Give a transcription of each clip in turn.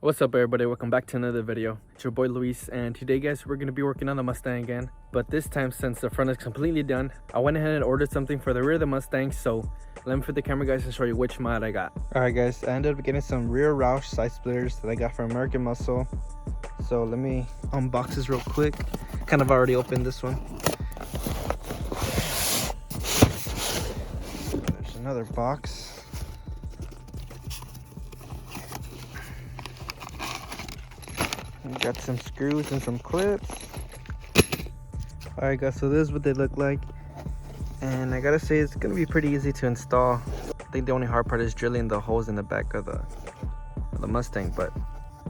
What's up everybody, welcome back to another video. It's your boy Luis, and today guys we're going to be working on the Mustang again, but this time since the front is completely done, I went ahead and ordered something for the rear of the Mustang. So let me flip the camera guys and show you which mod I got. Alright guys, I ended up getting some rear Roush side splitters that I got from American Muscle. So let me unbox this real quick. Kind of already opened this one. There's another box. Got some screws and some clips. Alright guys, so this is what they look like, and I gotta say it's gonna be pretty easy to install. I think the only hard part is drilling the holes in the back of the Mustang, but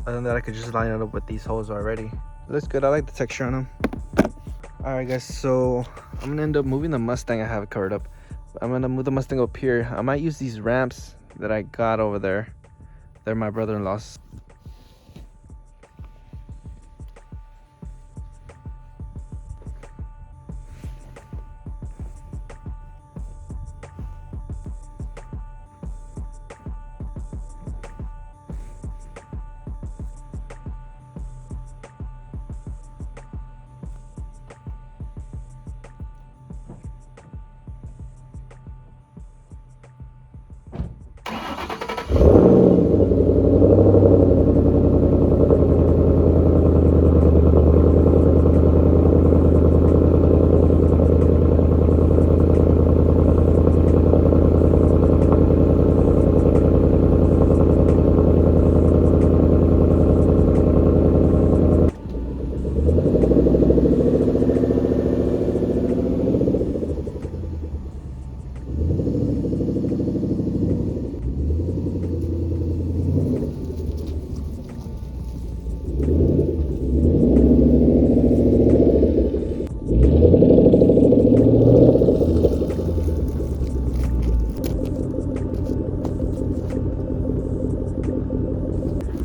other than that I could just line it up with these holes already. It looks good. I like the texture on them. Alright guys, so I'm gonna end up moving the Mustang. I have it covered up. I'm gonna move the Mustang up here. I might use these ramps that I got over there. They're my brother-in-law's.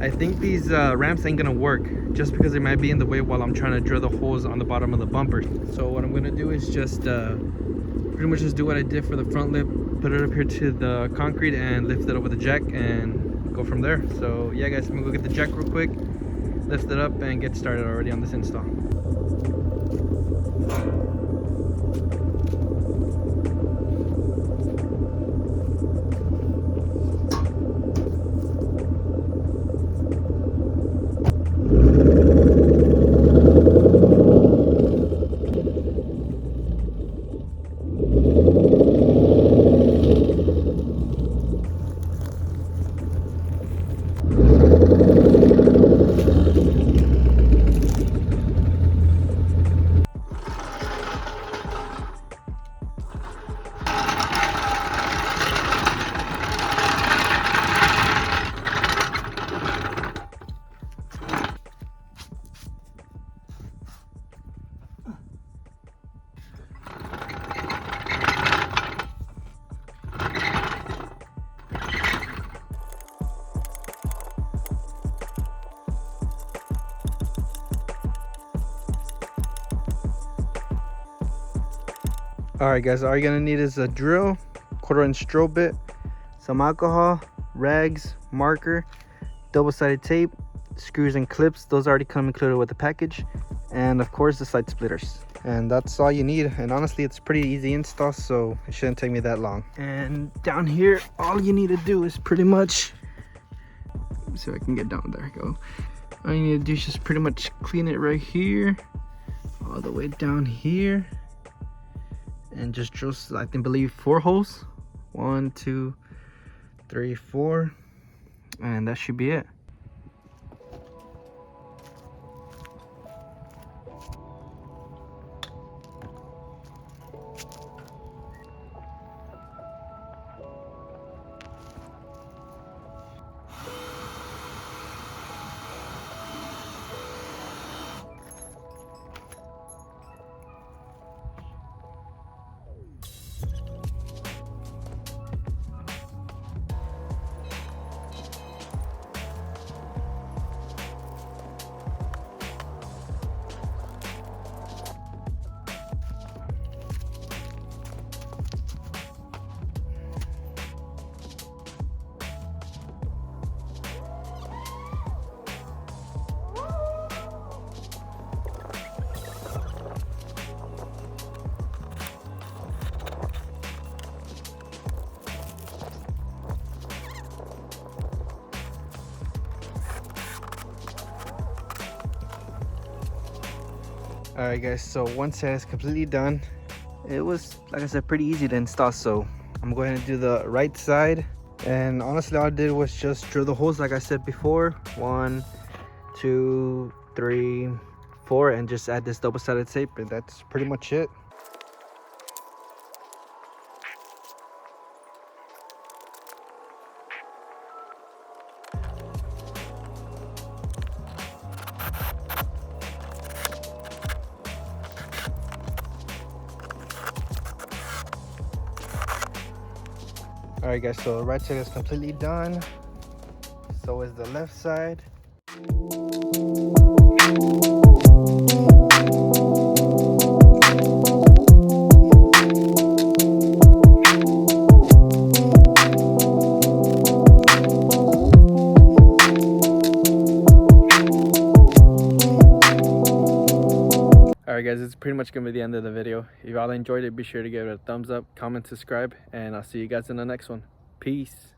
I think these ramps ain't gonna work just because they might be in the way while I'm trying to drill the holes on the bottom of the bumper. So what I'm gonna do is just pretty much just do what I did for the front lip, put it up here to the concrete and lift it up with a jack and go from there. So yeah guys, I'm gonna go get the jack real quick, lift it up and get started already on this install. Alright guys, all you're gonna need is a drill, 1/4-inch drill bit, some alcohol, rags, marker, double-sided tape, screws and clips. Those already come included with the package, and of course the side splitters. And that's all you need, and honestly it's pretty easy install, so it shouldn't take me that long. And down here all you need to do is pretty much, let me see if I can get down. There we go. All you need to do is just pretty much clean it right here all the way down here, and just drill, I believe 4 holes. 1, 2, 3, 4, and that should be it. All right guys, so one side is completely done. It was, like I said, pretty easy to install, so I'm going to do the right side. And honestly, all I did was just drill the holes like I said before. 1, 2, 3, 4, and just add this double-sided tape, and that's pretty much it. All right guys, so the right side is completely done. So is the left side. Alright guys, it's pretty much gonna be the end of the video. If y'all enjoyed it, be sure to give it a thumbs up, comment, subscribe, and I'll see you guys in the next one. Peace.